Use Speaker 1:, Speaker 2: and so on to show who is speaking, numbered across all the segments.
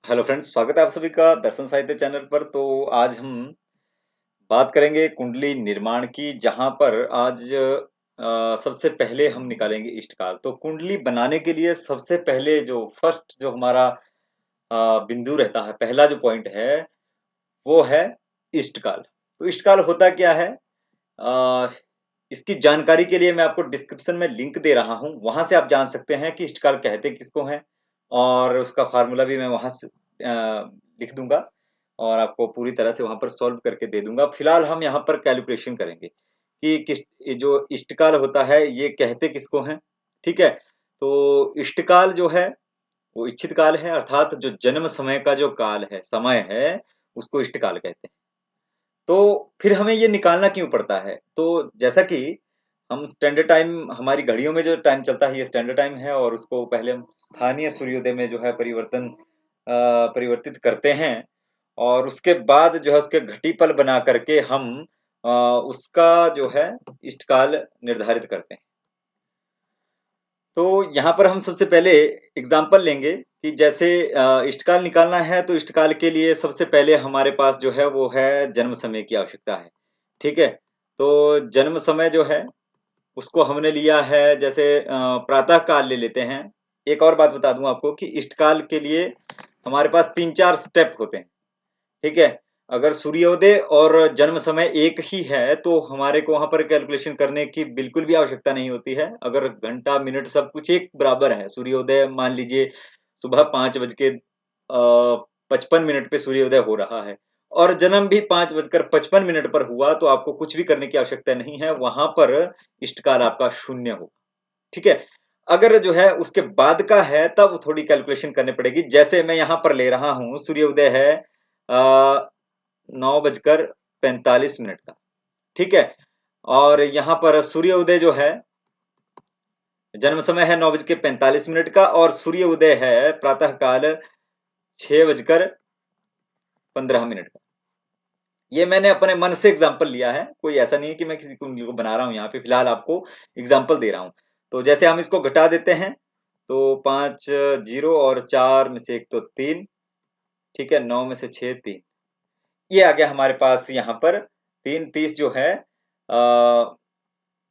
Speaker 1: Hello friends, स्वागत है आप सभी का दर्शन साहित्य चैनल पर। तो आज हम बात करेंगे कुंडली निर्माण की, जहां पर आज सबसे पहले हम निकालेंगे इष्टकाल। तो कुंडली बनाने के लिए सबसे पहले जो फर्स्ट जो हमारा बिंदु रहता है, पहला जो पॉइंट है वो है इष्टकाल। तो इष्टकाल होता क्या है? अ, इसकी जानकारी के लिए मैं आपको डिस्क्रिप्शन में लिंक दे रहा हूं, वहां से आप जान सकते हैं कि इष्टकाल कहते किसको हैं। और उसका फार्मूला भी मैं वहां से लिख दूंगा और आपको पूरी तरह से वहां पर सॉल्व करके दे दूंगा। फिलहाल हम यहाँ पर कैलकुलेशन करेंगे कि किस ये जो इष्टकाल होता है ये कहते किसको हैं। ठीक है, तो इष्टकाल जो है वो इच्छित काल है, अर्थात जो जन्म समय का जो काल है, समय है, उसको इष्टकाल कहते हैं। तो फिर हमें ये निकालना क्यों पड़ता है? तो जैसा कि हम स्टैंडर्ड टाइम, हमारी घड़ियों में जो टाइम चलता है ये स्टैंडर्ड टाइम है, और उसको पहले हम स्थानीय सूर्योदय में जो है परिवर्तित करते हैं। और उसके बाद जो है उसके घटीपल बना करके हम अ, उसका जो है इष्टकाल निर्धारित करते हैं। तो यहाँ पर हम सबसे पहले एग्जाम्पल लेंगे कि जैसे इष्टकाल निकालना है, तो इष्टकाल के लिए सबसे पहले हमारे पास जो है वो है जन्म समय की आवश्यकता है। ठीक है, तो जन्म समय जो है उसको हमने लिया है, जैसे प्रातः काल ले लेते हैं। एक और बात बता दूं आपको कि इष्टकाल के लिए हमारे पास तीन चार स्टेप होते हैं। ठीक है, अगर सूर्योदय और जन्म समय एक ही है तो हमारे को वहां पर कैलकुलेशन करने की बिल्कुल भी आवश्यकता नहीं होती है। अगर घंटा मिनट सब कुछ एक बराबर है, सूर्योदय मान लीजिए सुबह 5:55 पे सूर्योदय हो रहा है और जन्म भी 5:55 पर हुआ, तो आपको कुछ भी करने की आवश्यकता नहीं है, वहां पर इष्टकाल आपका शून्य हो। ठीक है, अगर जो है उसके बाद का है तब थोड़ी कैलकुलेशन करनी पड़ेगी। जैसे मैं यहां पर ले रहा हूं, सूर्योदय है 9:45 का। ठीक है, और यहाँ पर सूर्य उदय जो है, जन्म समय है 9:45 का, और सूर्य उदय है प्रातः काल 6:15 का। ये मैंने अपने मन से एग्जाम्पल लिया है, कोई ऐसा नहीं है कि मैं किसी कुंडली को बना रहा हूं। यहाँ पे फिलहाल आपको एग्जाम्पल दे रहा हूं। तो जैसे हम इसको घटा देते हैं, तो 5 जीरो और 4 में से एक तो 3। ठीक है, 9 में से 6 3, ये आ गया हमारे पास यहाँ पर 3:30 जो है। आ,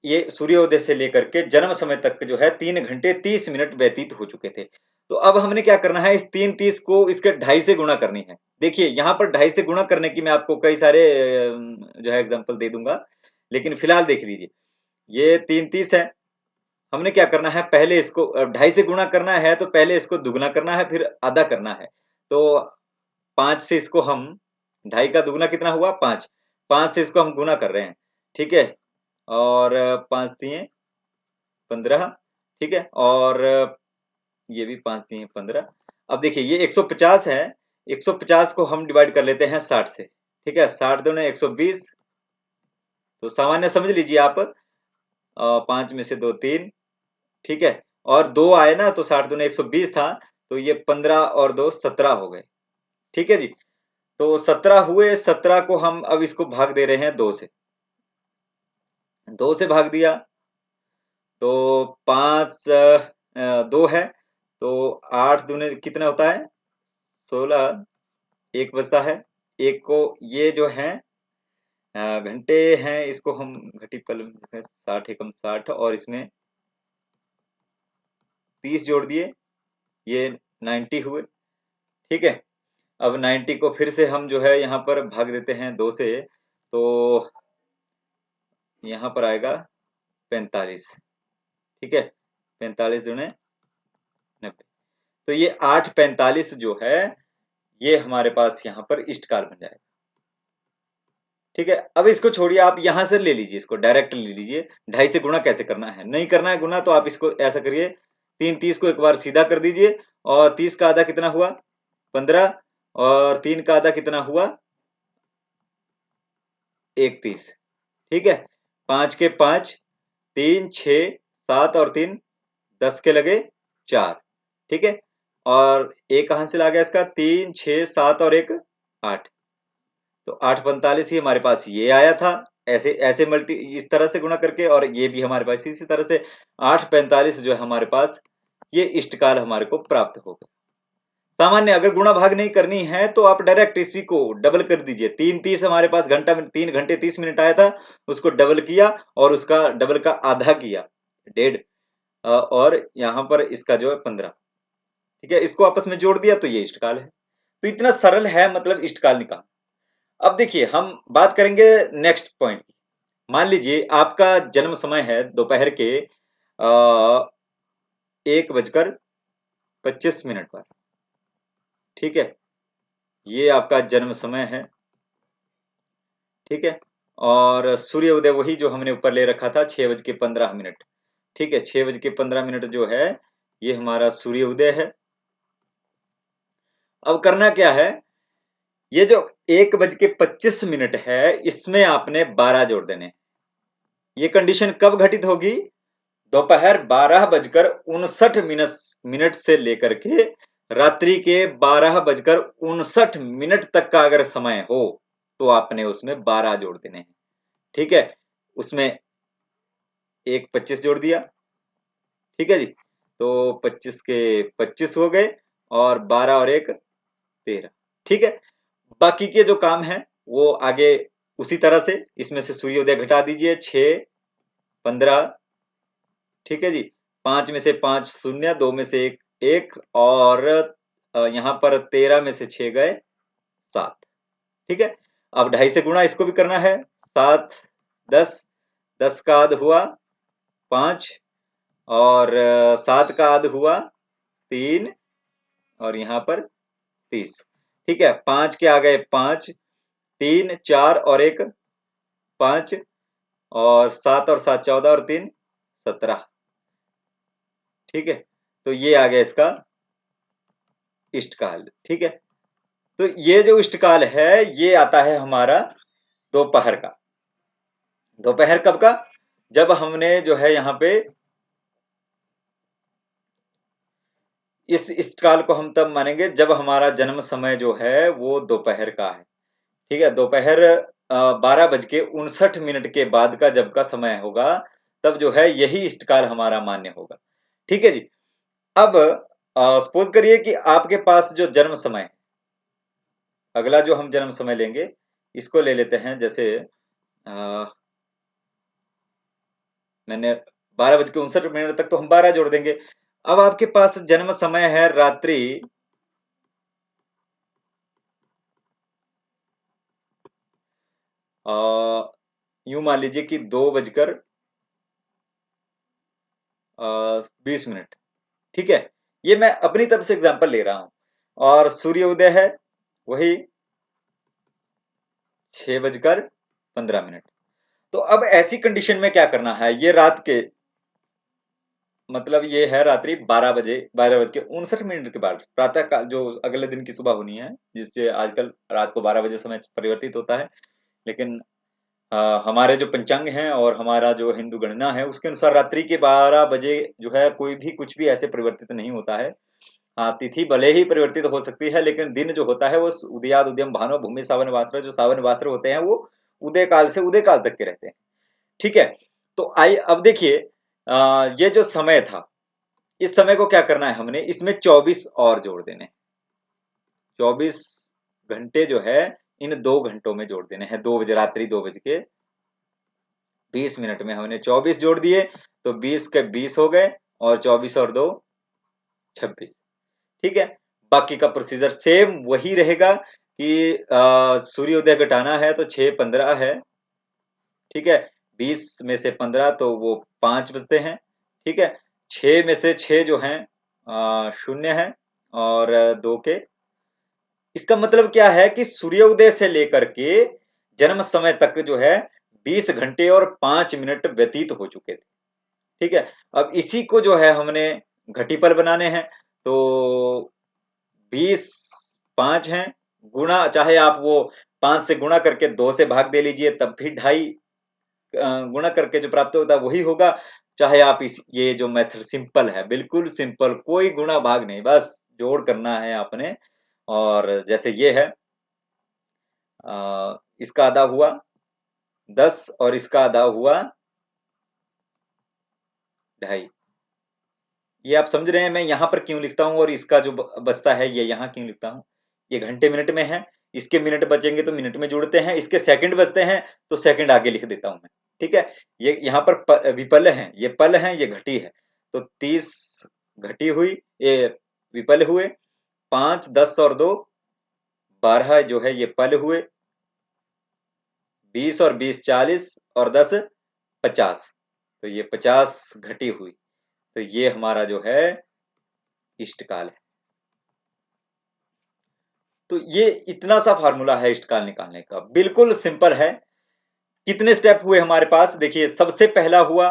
Speaker 1: ये सूर्योदय से लेकर के जन्म समय तक जो है 3 घंटे 30 मिनट व्यतीत हो चुके थे। तो अब हमने क्या करना है, इस 3:30 को इसके 2.5 से गुणा करनी है। देखिए यहाँ पर 2.5 से गुणा करने की मैं आपको कई सारे जो है एग्जाम्पल दे दूंगा, लेकिन फिलहाल देख लीजिए। ये 3:30 है, हमने क्या करना है, पहले इसको 2.5 से गुणा करना है, तो पहले इसको दुगना करना है, फिर आधा करना है। तो 5 से इसको हम, 2.5 का दुगना कितना हुआ, 5। 5 से इसको हम गुना कर रहे हैं। ठीक है, और 5×3 = 15। ठीक है, और ये भी 5×3 = 15। अब देखिए ये 150 है, 150 को हम डिवाइड कर लेते हैं 60 से। ठीक है, 60×2 = 120। तो सामान्य समझ लीजिए आप, 5 में से 2 3। ठीक है, और 2 आए ना, तो 60×2 = 120 था, तो ये 15 और 2 17 हो गए। ठीक है जी, तो 17 हुए, 17 को हम अब इसको भाग दे रहे हैं 2 से। 2 से भाग दिया तो 5 2 है, तो 8 दूने कितना होता है, 16। एक बचता है, एक को ये जो है घंटे हैं, इसको हम घटीपल में 60 एकम 60, और इसमें 30 जोड़ दिए, ये 90 हुए। ठीक है, अब 90 को फिर से हम जो है यहाँ पर भाग देते हैं 2 से, तो यहाँ पर आएगा 45। ठीक है, 45×9 = 90। तो ये 8:45 जो है, ये हमारे पास यहाँ पर इष्टकाल बन जाएगा। ठीक है, अब इसको छोड़िए, आप यहां से ले लीजिए, इसको डायरेक्ट ले लीजिए। 2.5 से गुणा कैसे करना है, नहीं करना है गुणा, तो आप इसको ऐसा करिए, 3:30 को एक बार सीधा कर दीजिए, और 30 का आधा कितना हुआ, 15, और 3 का आधा कितना हुआ, 31। ठीक है, 5 के 5, 3 6 7 और 3 10 के लगे 4। ठीक है, और एक कहां से ला गया इसका, 3 6 7 और एक 8। तो 8:45 ही हमारे पास ये आया था, ऐसे ऐसे मल्टी इस तरह से गुणा करके, और ये भी हमारे पास इसी तरह से 8:45 जो है हमारे पास, ये इष्टकाल हमारे को प्राप्त हो गया। सामान्य अगर गुणा भाग नहीं करनी है तो आप डायरेक्ट इसी को डबल कर दीजिए। 3:30 हमारे पास घंटा में 3 घंटे 30 मिनट आया था, उसको डबल किया और उसका डबल का आधा किया, 1.5, और यहाँ पर इसका जो है 15। ठीक है, इसको आपस में जोड़ दिया तो ये इष्टकाल है। तो इतना सरल है मतलब इष्टकाल निकाल। अब देखिए हम बात करेंगे नेक्स्ट पॉइंट की। मान लीजिए आपका जन्म समय है दोपहर के 1:25 पर। ठीक है, ये आपका जन्म समय है। ठीक है, और सूर्य उदय वही जो हमने ऊपर ले रखा था, 6:15। ठीक है, 6:15 जो है ये हमारा सूर्य उदय है। अब करना क्या है, ये जो 1:25 है इसमें आपने 12 जोड़ देने। ये कंडीशन कब घटित होगी, दोपहर 12:59 से लेकर के रात्रि के 12:59 तक का अगर समय हो तो आपने उसमें 12 जोड़ देने हैं। ठीक है, उसमें 1:25 जोड़ दिया। ठीक है जी, तो 25 के 25 हो गए और 12 और 1 13। ठीक है, बाकी के जो काम है वो आगे उसी तरह से, इसमें से सूर्योदय घटा दीजिए, 6:15। ठीक है जी, 5 में से 5 शून्य, 2 में से 1 1, और यहाँ पर 13 में से 6 गए 7। ठीक है, अब 2.5 से गुणा इसको भी करना है, 7 10, 10 का आध हुआ 5, और 7 का आध हुआ 3, और यहाँ पर 30। ठीक है, 5 के आ गए 5, 3 4 और 1 5, और 7 और 7 14 और 3 17। ठीक है, तो ये आ गया इसका इष्टकाल। ठीक है, तो ये जो इष्टकाल है ये आता है हमारा दोपहर का। दोपहर कब का, जब हमने जो है यहाँ पे इस इष्टकाल को हम तब मानेंगे जब हमारा जन्म समय जो है वो दोपहर का है। ठीक है, दोपहर 12:59 के बाद का जब का समय होगा तब जो है यही इष्टकाल हमारा मान्य होगा। ठीक है जी, अब सपोज करिए कि आपके पास जो जन्म समय, अगला जो हम जन्म समय लेंगे इसको ले लेते हैं, जैसे मैंने 12:59 तक तो हम 12 जोड़ देंगे। अब आपके पास जन्म समय है रात्रि 'यूं मान लीजिए कि 2:20। ठीक है, ये मैं अपनी तरफ से एग्जांपल ले रहा हूं, और सूर्य उदय है वही 6:15। तो अब ऐसी कंडीशन में क्या करना है, ये रात के मतलब ये है रात्रि 12:59 के बाद, प्रातः काल जो अगले दिन की सुबह होनी है, जिससे आजकल रात को 12 बजे समय परिवर्तित होता है। लेकिन हमारे जो पंचांग हैं और हमारा जो हिंदू गणना है उसके अनुसार रात्रि के 12 बजे जो है कोई भी कुछ भी ऐसे परिवर्तित नहीं होता है। हाँ, तिथि भले ही परिवर्तित हो सकती है लेकिन दिन जो होता है वो उदयाद उदयम भानो भूमि सावन वासर, जो सावन वासर होते हैं वो उदय काल से उदय काल तक के रहते हैं। ठीक है, तो आइए अब देखिए, ये जो समय था इस समय को क्या करना है, हमने इसमें 24 और जोड़ देने। 24 घंटे जो है इन 2 घंटों में जोड़ देने हैं, 2 बजे रात्रि 2:20 में हमने 24 जोड़ दिए, तो 20 के 20 हो गए, और 24 और 2 26। ठीक है, बाकी का प्रोसीजर सेम वही रहेगा कि सूर्योदय घटाना है तो 6:15 है। ठीक है, 20 में से 15 तो वो 5 बचते हैं। ठीक है, 6 में से 6 जो हैं शून्य है, और 2 के, इसका मतलब क्या है कि सूर्योदय से लेकर के जन्म समय तक जो है 20 घंटे और 5 मिनट व्यतीत हो चुके थे। ठीक है, अब इसी को जो है हमने घटीपल बनाने हैं, तो 20 5 हैं, गुणा चाहे आप वो 5 से गुणा करके 2 से भाग दे लीजिए तब भी 2.5 गुणा करके जो प्राप्त होता है वही होगा। चाहे आप इस ये जो मेथड सिंपल है, बिल्कुल सिंपल, कोई गुणा भाग नहीं, बस जोड़ करना है आपने। और जैसे ये है, इसका आधा हुआ 10 और इसका आधा हुआ 2.5। ये आप समझ रहे हैं मैं यहाँ पर क्यों लिखता हूँ, और इसका जो बचता है ये यहाँ क्यों लिखता हूँ। ये घंटे मिनट में है, इसके मिनट बचेंगे तो मिनट में जुड़ते हैं, इसके सेकंड बचते हैं तो सेकंड आगे लिख देता हूँ मैं। ठीक है, ये यहाँ पर विपल है, ये पल है, ये घटी है। तो 30 घटी हुई, ये विपल हुए। 5 10 और 2 12 जो है ये पल हुए। 20 और 20 40 और 10 50। तो ये 50 घटी हुई। तो ये हमारा जो है इष्टकाल है। तो ये इतना सा फार्मूला है इष्टकाल निकालने का, बिल्कुल सिंपल है। कितने स्टेप हुए हमारे पास, देखिए सबसे पहला हुआ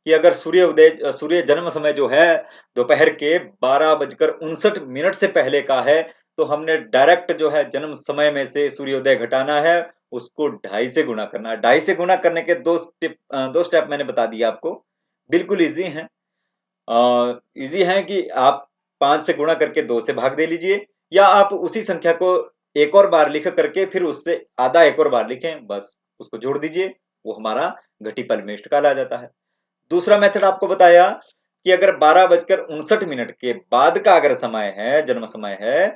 Speaker 1: कि अगर सूर्य जन्म समय जो है दोपहर के 12:59 से पहले का है, तो हमने डायरेक्ट जो है जन्म समय में से सूर्योदय घटाना है, उसको 2.5 से गुणा करना है। 2.5 से गुणा करने के दो स्टेप मैंने बता दिया आपको, बिल्कुल इजी है। इजी है कि आप 5 से गुणा करके 2 से भाग दे लीजिए, या आप उसी संख्या को एक और बार लिख करके फिर उससे आधा एक और बार लिखें, बस उसको जोड़ दीजिए, वो हमारा घटीपल में इष्टकाल आ जाता है। दूसरा मेथड आपको बताया कि अगर 12:59 के बाद का अगर समय है, जन्म समय है,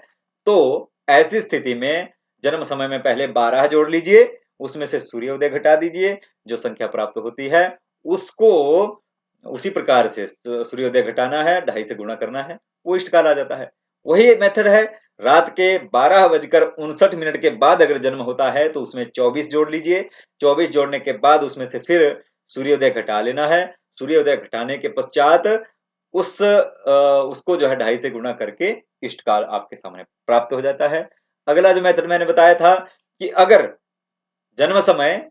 Speaker 1: तो ऐसी स्थिति में जन्म समय में पहले 12 जोड़ लीजिए, उसमें से सूर्योदय घटा दीजिए, जो संख्या प्राप्त होती है उसको उसी प्रकार से सूर्योदय घटाना है, 2.5 से गुणा करना है, वो इष्टकाल आ जाता है। वही मेथड है, रात के 12:59 के बाद अगर जन्म होता है तो उसमें 24 जोड़ लीजिए। 24 जोड़ने के बाद उसमें से फिर सूर्योदय घटा लेना है। सूर्योदय घटाने के पश्चात उसको जो है 2.5 से गुणा करके इष्टकाल आपके सामने प्राप्त हो जाता है। अगला जो मेथड मैंने बताया था कि अगर जन्म समय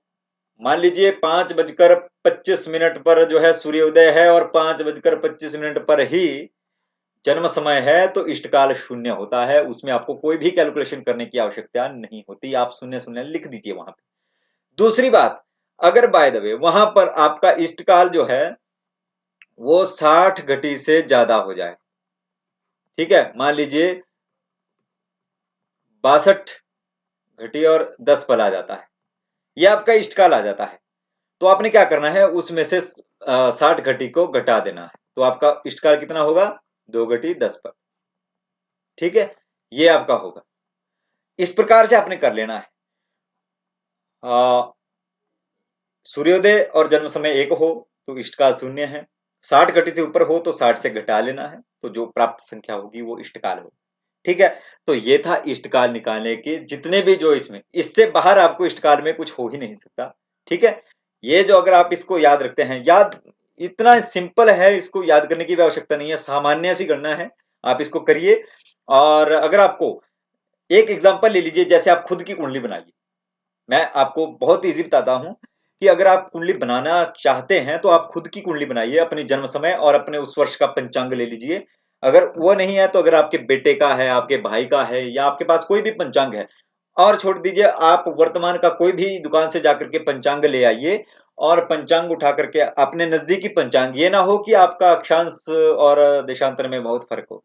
Speaker 1: मान लीजिए 5:25 पर जो है सूर्योदय है और 5:25 पर ही जन्म समय है, तो इष्टकाल शून्य होता है, उसमें आपको कोई भी कैलकुलेशन करने की आवश्यकता नहीं होती, आप शून्य शून्य लिख दीजिए वहां पे। दूसरी बात, अगर बाय द वे वहां पर आपका इष्टकाल जो है वो 60 घटी से ज्यादा हो जाए, ठीक है, मान लीजिए 62 घटी और 10 पल आ जाता है, ये आपका इष्टकाल आ जाता है, तो आपने क्या करना है, उसमें से 60 घटी को घटा देना है, तो आपका इष्टकाल कितना होगा, 2 घटी 10 पल। ठीक है, ये आपका होगा। इस प्रकार से आपने कर लेना है। सूर्योदय और जन्म समय एक हो तो इष्टकाल शून्य है, 60 घटी से ऊपर हो तो 60 से घटा लेना है, तो जो प्राप्त संख्या होगी वो इष्टकाल होगी। ठीक है, तो ये था इष्टकाल निकालने के जितने भी जो इसमें, इससे बाहर आपको इष्टकाल में कुछ हो ही नहीं सकता। ठीक है, ये जो अगर आप इसको याद रखते हैं, याद इतना सिंपल है, इसको याद करने की भी आवश्यकता नहीं है, सामान्य सी गणना है, आप इसको करिए। और अगर आपको एक एग्जांपल ले लीजिए, जैसे आप खुद की कुंडली बनाइए, मैं आपको बहुत इजी बताता हूं कि अगर आप कुंडली बनाना चाहते हैं तो आप खुद की कुंडली बनाइए, अपने जन्म समय और अपने उस वर्ष का पंचांग ले लीजिए। अगर वो नहीं है तो अगर आपके बेटे का है, आपके भाई का है, या आपके पास कोई भी पंचांग है, और छोड़ दीजिए, आप वर्तमान का कोई भी दुकान से जाकर के पंचांग ले आइए, और पंचांग उठा करके अपने नजदीकी पंचांग, ये ना हो कि आपका अक्षांश और देशांतर में बहुत फर्क हो,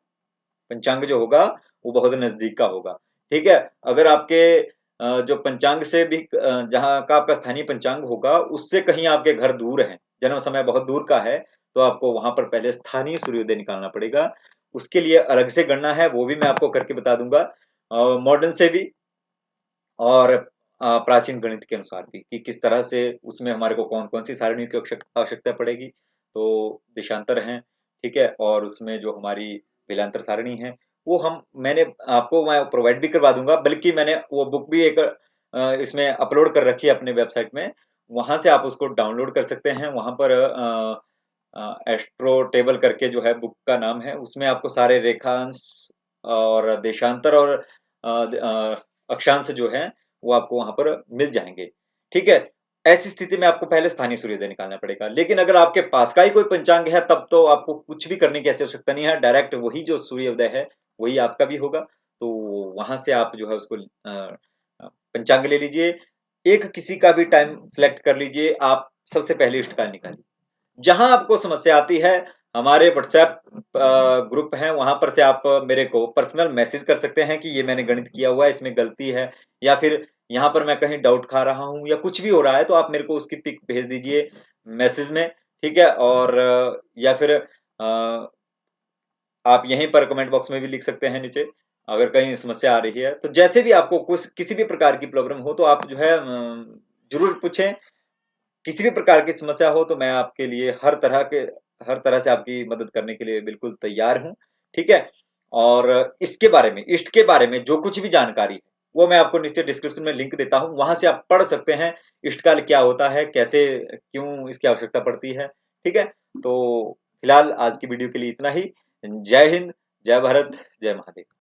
Speaker 1: पंचांग जो होगा वो बहुत नजदीक का होगा। ठीक है, अगर आपके जो पंचांग से भी जहाँ का आपका स्थानीय पंचांग होगा उससे कहीं आपके घर दूर है, जन्म समय बहुत दूर का है, तो आपको वहां पर पहले स्थानीय सूर्योदय निकालना पड़ेगा। उसके लिए अलग से गणना है, वो भी मैं आपको करके बता दूंगा, मॉडर्न से भी और प्राचीन गणित के अनुसार भी, कि किस तरह से उसमें हमारे को कौन कौन सी सारणियों की आवश्यकता पड़ेगी। तो देशांतर हैं, ठीक है, और उसमें जो हमारी वेलांतर सारणी है, वो मैंने आपको मैं प्रोवाइड भी करवा दूंगा, बल्कि मैंने वो बुक भी एक इसमें अपलोड कर रखी है अपने वेबसाइट में, वहां से आप उसको डाउनलोड कर सकते हैं। वहां पर एस्ट्रो टेबल करके जो है बुक का नाम है, उसमें आपको सारे रेखांश और देशांतर और अक्षांश जो है वो आपको वहां पर मिल जाएंगे। ठीक है, ऐसी स्थिति में आपको पहले स्थानीय सूर्योदय निकालना पड़ेगा, लेकिन अगर आपके पास का ही कोई पंचांग है तब तो आपको कुछ भी करने की ऐसी आवश्यकता नहीं है, डायरेक्ट वही जो सूर्योदय है वही आपका भी होगा। तो वहां से आप जो है उसको पंचांग ले लीजिए, एक किसी का भी टाइम सेलेक्ट कर लीजिए, आप सबसे पहले इष्टकाल निकालिए। जहां आपको समस्या आती है, हमारे व्हाट्सएप ग्रुप है, वहां पर से आप मेरे को पर्सनल मैसेज कर सकते हैं कि ये मैंने गणित किया हुआ है, इसमें गलती है, या फिर यहाँ पर मैं कहीं डाउट खा रहा हूँ या कुछ भी हो रहा है, तो आप मेरे को उसकी पिक भेज दीजिए मैसेज में। ठीक है, और या फिर आप यहीं पर कमेंट बॉक्स में भी लिख सकते हैं नीचे, अगर कहीं समस्या आ रही है। तो जैसे भी आपको कुछ किसी भी प्रकार की प्रॉब्लम हो तो आप जो है जरूर पूछें। किसी भी प्रकार की समस्या हो तो मैं आपके लिए हर तरह से आपकी मदद करने के लिए बिल्कुल तैयार हूँ। ठीक है। और इसके बारे में, इष्ट के बारे में जो कुछ भी जानकारी है वो मैं आपको नीचे डिस्क्रिप्शन में लिंक देता हूँ, वहां से आप पढ़ सकते हैं इष्टकाल क्या होता है, कैसे क्यों इसकी आवश्यकता पड़ती है। ठीक है। तो फिलहाल आज की वीडियो के लिए इतना ही। जय हिंद, जय भारत, जय महादेव।